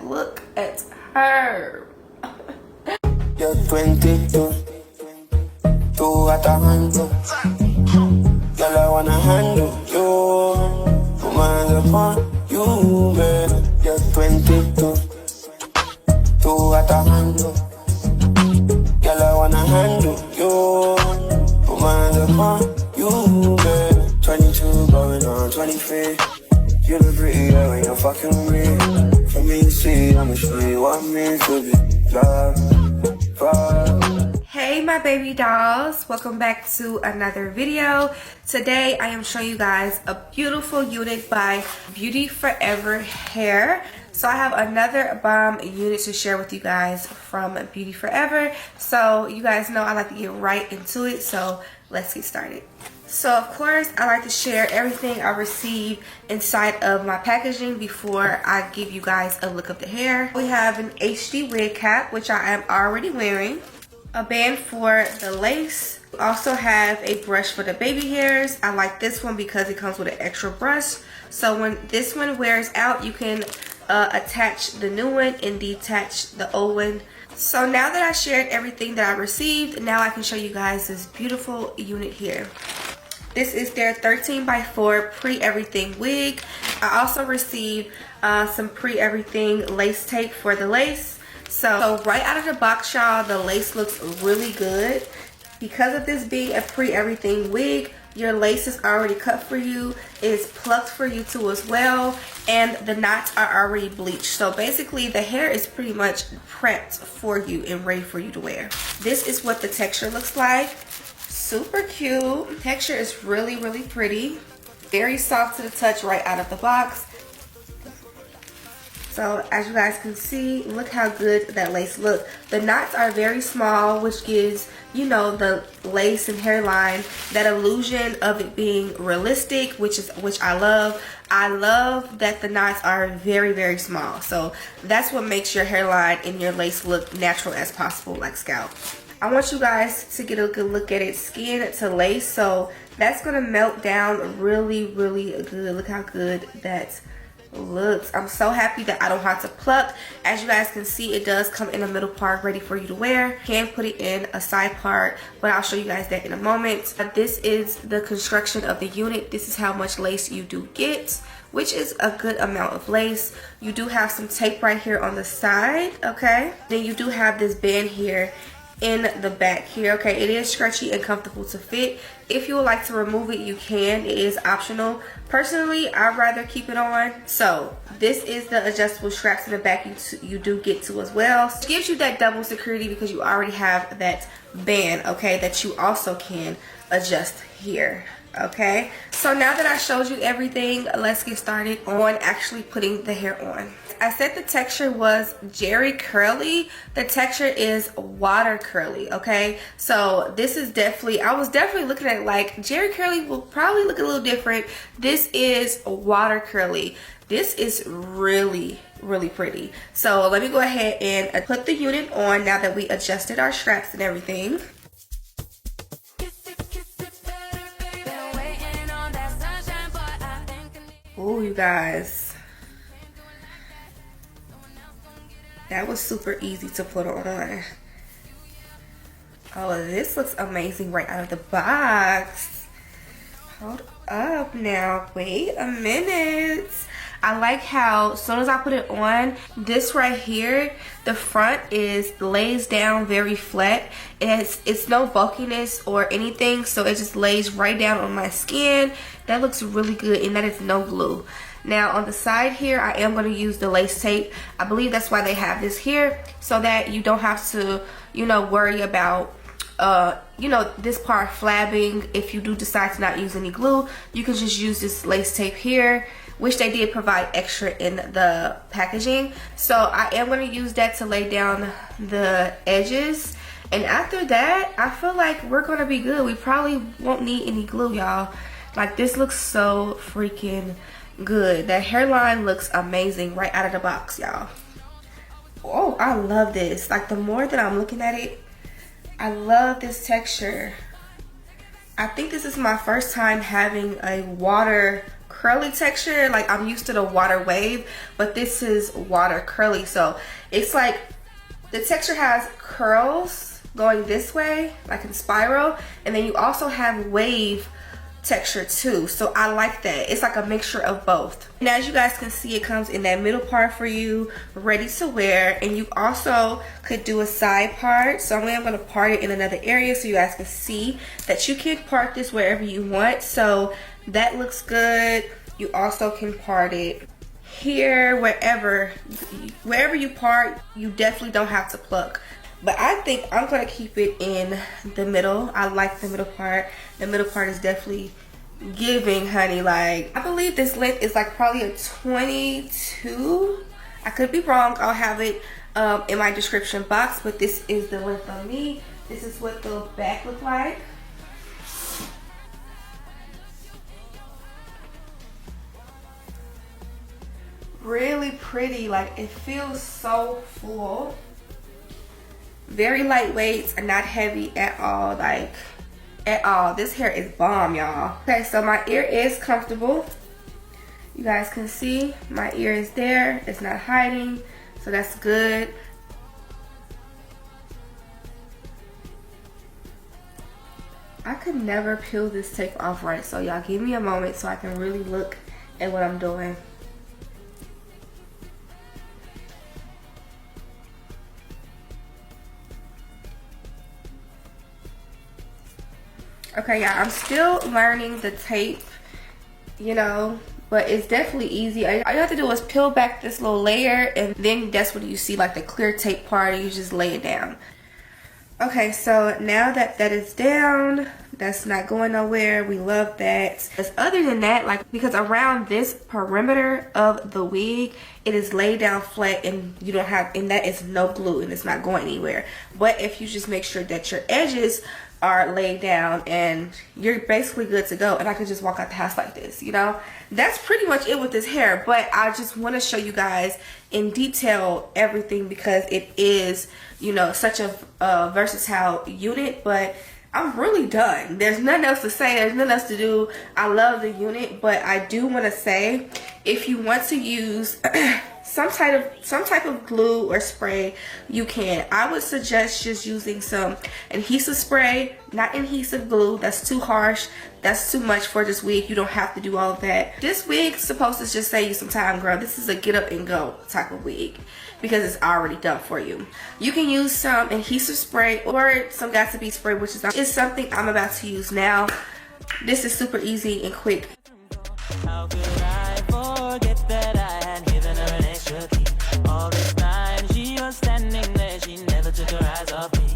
Look at her. You're 22, two at a handle. Girl, I wanna handle you. Put my hands upon you, baby. You're 22, two at a handle. Girl, I wanna handle you. Put my hands upon you, baby. 22 going on 23. You look prettier when you're fucking with me. For me to see, I'ma show you what it means to be loved. Hey my baby dolls, welcome back to another video. Today I am showing you guys a beautiful unit by Beautyforever hair. So I have another bomb unit to share with you guys from Beautyforever. So you guys know I like to get right into it, so let's get started. So of course I like to share everything I receive inside of my packaging before I give you guys a look of the hair. We have an HD wig cap, which I am already wearing. A band for the lace. Also have a brush for the baby hairs. I like this one because it comes with an extra brush. So when this one wears out, you can attach the new one and detach the old one. So now that I shared everything that I received, now I can show you guys this beautiful unit here. This is their 13x4 pre-everything wig. I also received some pre-everything lace tape for the lace. So right out of the box, y'all, the lace looks really good. Because of this being a pre-everything wig, your lace is already cut for you. It is plucked for you too as well. And the knots are already bleached. So basically the hair is pretty much prepped for you and ready for you to wear. This is what the texture looks like. Super cute. Texture is really, really pretty. Very soft to the touch right out of the box. So as you guys can see, look how good that lace looks. The knots are very small, which gives, you know, the lace and hairline that illusion of it being realistic, which I love. I love that the knots are very, very small. So that's what makes your hairline and your lace look natural as possible, like scalp. I want you guys to get a good look at it skin to lace. So that's gonna melt down really, really good. Look how good that looks. I'm so happy that I don't have to pluck. As you guys can see, it does come in the middle part ready for you to wear. You can put it in a side part, but I'll show you guys that in a moment. This is the construction of the unit. This is how much lace you do get, which is a good amount of lace. You do have some tape right here on the side, okay? Then you do have this band here in the back here, okay? It is stretchy and comfortable to fit. If you would like to remove it, you can. It is optional. Personally, I'd rather keep it on. So this is the adjustable straps in the back you do get to as well. It gives you that double security because you already have that band, okay, that you also can adjust here. Okay, so now that I showed you everything, let's get started on actually putting the hair on. I said the texture was Jerry curly. The texture is water curly, okay? So this is definitely, I was definitely looking at it like Jerry curly will probably look a little different. This is water curly. This is really, really pretty. So let me go ahead and put the unit on now that we adjusted our straps and everything. Oh, you guys, that was super easy to put on. Oh, this looks amazing right out of the box. Hold up now, wait a minute. I like how as soon as I put it on, this right here, the front lays down very flat. It's no bulkiness or anything, so it just lays right down on my skin. That looks really good, and that is no glue. Now on the side here, I am going to use the lace tape. I believe that's why they have this here, so that you don't have to, you know, worry about you know, this part flabbing. If you do decide to not use any glue, you can just use this lace tape here, which they did provide extra in the packaging. So I am going to use that to lay down the edges, and after that I feel like we're going to be good. We probably won't need any glue, y'all. Like, this looks so freaking good. That hairline looks amazing right out of the box, y'all. Oh, I love this. Like, the more that I'm looking at it, I love this texture. I think this is my first time having a water curly texture. Like I'm used to the water wave, but this is water curly. So it's like the texture has curls going this way, like in spiral, and then you also have wave texture too. So I like that. It's like a mixture of both. And as you guys can see, it comes in that middle part for you, ready to wear. And you also could do a side part. So I'm going to part it in another area so you guys can see that you can part this wherever you want. So that looks good. You also can part it here, wherever you part. You definitely don't have to pluck. But I think I'm going to keep it in the middle. I like the middle part. The middle part is definitely giving, honey. Like, I believe this length is like probably a 22. I could be wrong. I'll have it in my description box. But this is the length on me. This is what the back look like. Really pretty. Like, it feels so full. Very lightweight and not heavy at all, like at all. This hair is bomb, y'all. Okay, so my ear is comfortable. You guys can see my ear is there. It's not hiding, so that's good. I could never peel this tape off right, so y'all give me a moment so I can really look at what I'm doing. Okay, yeah, I'm still learning the tape, you know, but it's definitely easy. All you have to do is peel back this little layer, and then that's when you see like the clear tape part. You just lay it down. Okay, so now that that is down, that's not going nowhere. We love that. Because other than that, like, because around this perimeter of the wig, it is laid down flat, and you don't have, and that is no glue, and it's not going anywhere. But if you just make sure that your edges are laid down, and you're basically good to go. And I could just walk out the house like this, you know. That's pretty much it with this hair. But I just want to show you guys in detail everything, because it is, you know, such a versatile unit. But I'm really done. There's nothing else to say. There's nothing else to do. I love the unit, but I do want to say, if you want to use some type of glue or spray, you can. I would suggest just using some adhesive spray, not adhesive glue. That's too harsh. That's too much for this wig. You don't have to do all of that. This wig's supposed to just save you some time, girl. This is a get up and go type of wig, because it's already done for you. You can use some adhesive spray or some Got2b spray, which is something I'm about to use now. This is super easy and quick. How could I forget that I had given her an extra key? All this time she was standing there, she never took her eyes off me.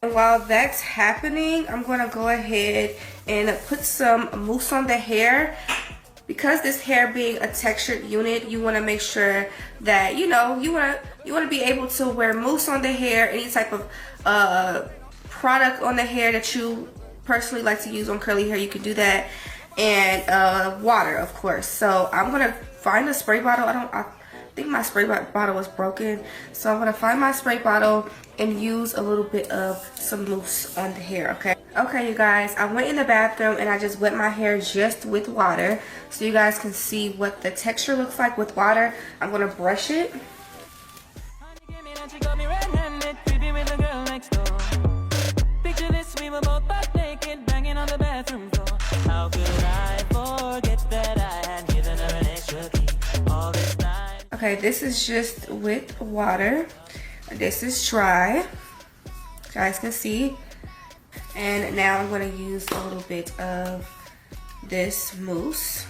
And while that's happening, I'm going to go ahead and put some mousse on the hair. Because this hair being a textured unit, you want to make sure that, you know, you want to be able to wear mousse on the hair, any type of product on the hair that you personally like to use on curly hair, you can do that. And water, of course. So I'm going to find a spray bottle. I think my spray bottle was broken, so I'm going to find my spray bottle and use a little bit of some mousse on the hair. Okay, you guys, I went in the bathroom and I just wet my hair just with water so you guys can see what the texture looks like with water. I'm going to brush it. Okay, this is just with water. This is dry, you guys can see. And now I'm going to use a little bit of this mousse.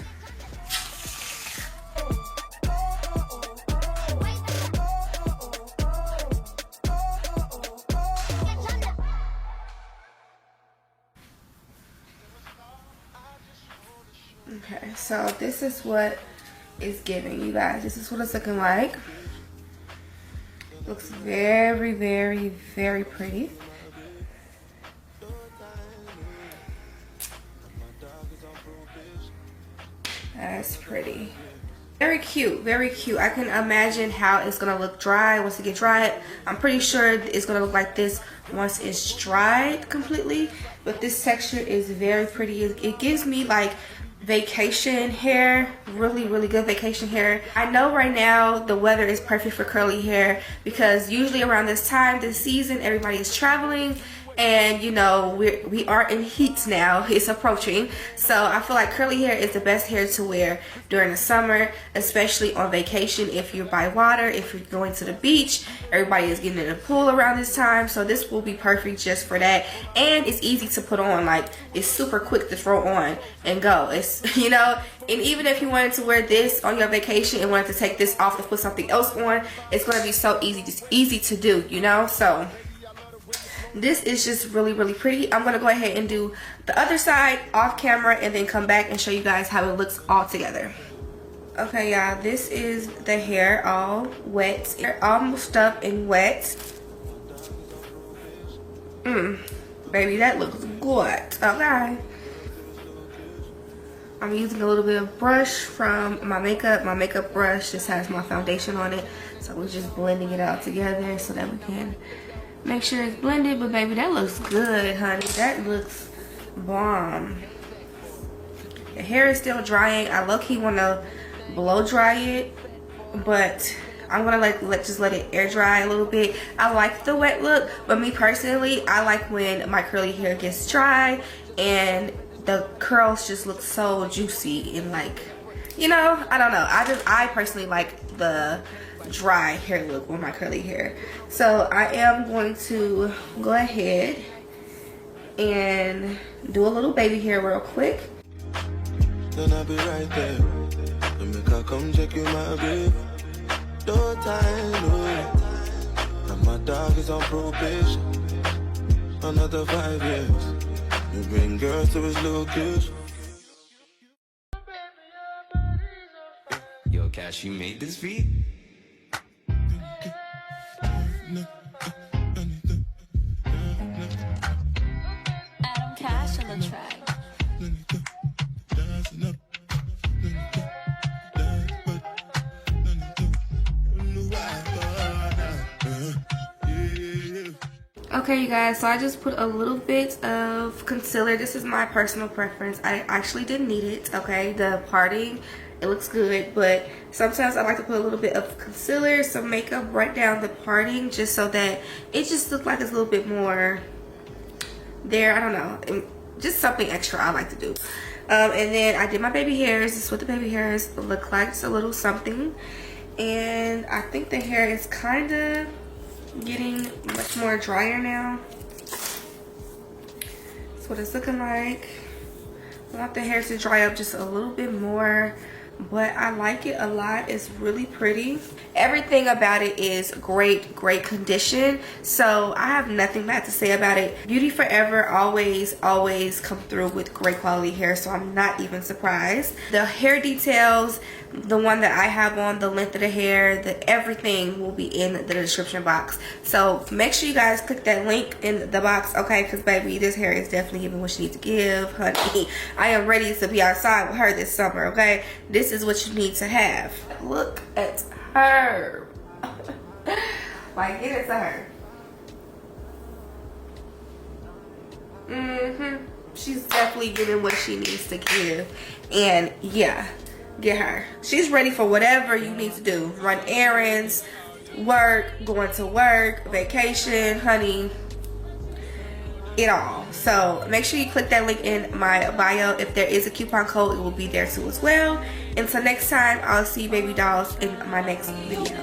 Okay, so this is what it's giving, you guys. This is what it's looking like. Looks very, very, very pretty. That's pretty. Very cute, very cute. I can imagine how it's gonna look dry once it gets dried. I'm pretty sure it's gonna look like this once it's dried completely. But this texture is very pretty. It gives me like vacation hair, really good vacation hair. I know right now the weather is perfect for curly hair because usually around this time, this season, everybody is traveling. And you know, we are in heat now. It's approaching, so I feel like curly hair is the best hair to wear during the summer, especially on vacation. If you're by water, if you're going to the beach, everybody is getting in the pool around this time, so this will be perfect just for that. And it's easy to put on, like it's super quick to throw on and go. It's, you know, and even if you wanted to wear this on your vacation and wanted to take this off and put something else on, it's going to be so easy to do, you know. So this is just really pretty. I'm gonna go ahead and do the other side off camera and then come back and show you guys how it looks all together. Okay, y'all, this is the hair all wet, all mushed up and wet. Baby, that looks good. Okay, I'm using a little bit of brush from my makeup brush. This has my foundation on it, so we're just blending it out together so that we can make sure it's blended. But baby, that looks good, honey. That looks bomb. The hair is still drying. I low-key want to blow dry it, but I'm gonna just let it air dry a little bit. I like the wet look, but me personally, I like when my curly hair gets dry and the curls just look so juicy and, like, you know, I don't know. I personally like the dry hair look with my curly hair. So I am going to go ahead and do a little baby hair real quick. Then I'll be right there. And make her come check you, my babe. No time, no. And my dog is on probation. Another 5 years. You bring girls to his location. Yo, Cash, you made this beat? Adam Cash on the track. Okay, you guys, so I just put a little bit of concealer. This is my personal preference. I actually didn't need it, okay? The parting, it looks good, but sometimes I like to put a little bit of concealer, some makeup right down the parting, just so that it just looks like it's a little bit more there. I don't know, just something extra I like to do. And then I did my baby hairs. This is what the baby hairs look like. It's a little something, and I think the hair is kind of getting much more drier now. That's what it's looking like. I want the hair to dry up just a little bit more, but I like it a lot. It's really pretty. Everything about it is great condition, so I have nothing bad to say about it. Beautyforever always come through with great quality hair, so I'm not even surprised. The hair details, the one that I have on, the length of the hair, everything will be in the description box. So make sure you guys click that link in the box, okay? Because baby, this hair is definitely giving what she needs to give, honey. I am ready to be outside with her this summer, okay? This is what you need to have. Look at her. Like, get it to her. She's definitely getting what she needs to give. And yeah, get her. She's ready for whatever you need to do. Run errands, work, going to work, vacation, honey, it all. So make sure you click that link in my bio. If there is a coupon code, it will be there too as well. Until next time, I'll see you baby dolls in my next video.